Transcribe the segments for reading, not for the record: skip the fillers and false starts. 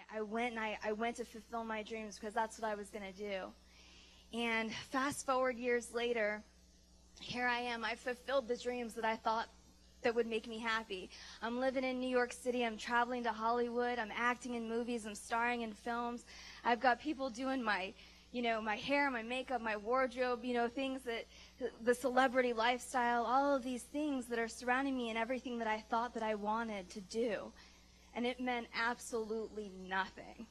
I went to fulfill my dreams because that's what I was going to do. And fast forward years later, here I am. I fulfilled the dreams that I thought that would make me happy. I'm living in New York City. I'm traveling to Hollywood. I'm acting in movies. I'm starring in films. I've got people doing my hair, my makeup, my wardrobe, things that, the celebrity lifestyle, all of these things that are surrounding me and everything that I thought that I wanted to do. And it meant absolutely nothing.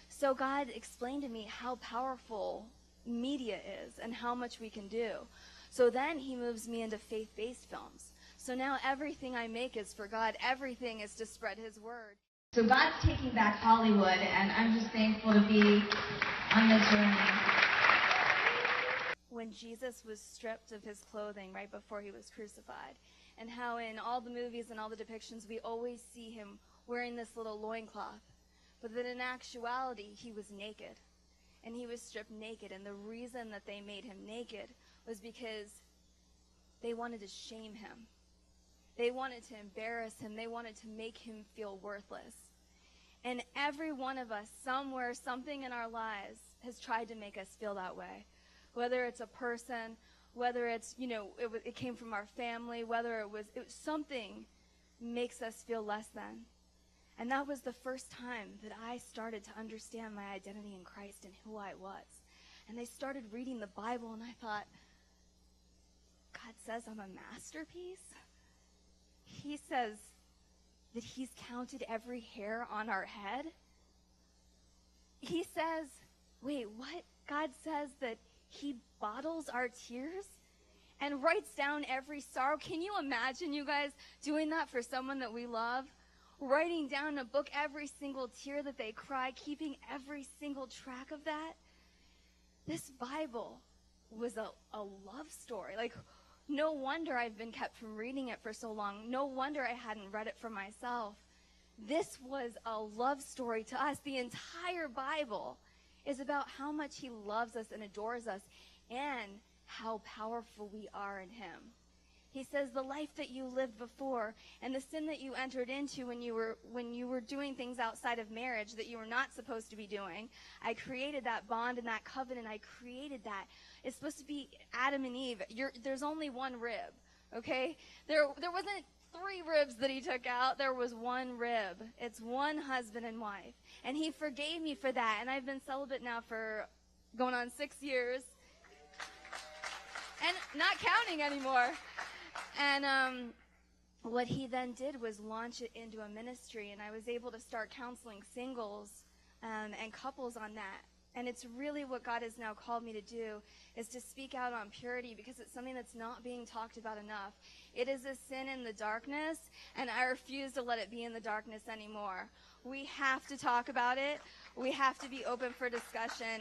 So God explained to me how powerful media is and how much we can do. So then he moves me into faith-based films. So now everything I make is for God. Everything is to spread his word. So God's taking back Hollywood, and I'm just thankful to be on this journey. When Jesus was stripped of his clothing right before he was crucified, and how in all the movies and all the depictions we always see him wearing this little loincloth, but that in actuality he was naked. And he was stripped naked, and the reason that they made him naked was because they wanted to shame him. They wanted to embarrass him. They wanted to make him feel worthless. And every one of us, somewhere, something in our lives has tried to make us feel that way. Whether it's a person, whether it's, it came from our family, whether it was something makes us feel less than. And that was the first time that I started to understand my identity in Christ and who I was. And I started reading the Bible, and I thought, God says I'm a masterpiece? He says that he's counted every hair on our head? He says, wait, what? God says that he bottles our tears and writes down every sorrow. Can you imagine, you guys, doing that for someone that we love? Writing down in a book every single tear that they cry, keeping every single track of that. This Bible was a love story. Like, no wonder I've been kept from reading it for so long. No wonder I hadn't read it for myself. This was a love story to us. The entire Bible is about how much he loves us and adores us and how powerful we are in him. He says the life that you lived before and the sin that you entered into when you were doing things outside of marriage that you were not supposed to be doing. I created that bond and that covenant. I created that. It's supposed to be Adam and Eve. There's only one rib, okay? There wasn't 3 ribs that he took out. There was one rib. It's one husband and wife. And he forgave me for that. And I've been celibate now for going on 6 years. And not counting anymore. And what he then did was launch it into a ministry, and I was able to start counseling singles and couples on that. And it's really what God has now called me to do, is to speak out on purity, because it's something that's not being talked about enough. It is a sin in the darkness, and I refuse to let it be in the darkness anymore. We have to talk about it. We have to be open for discussion.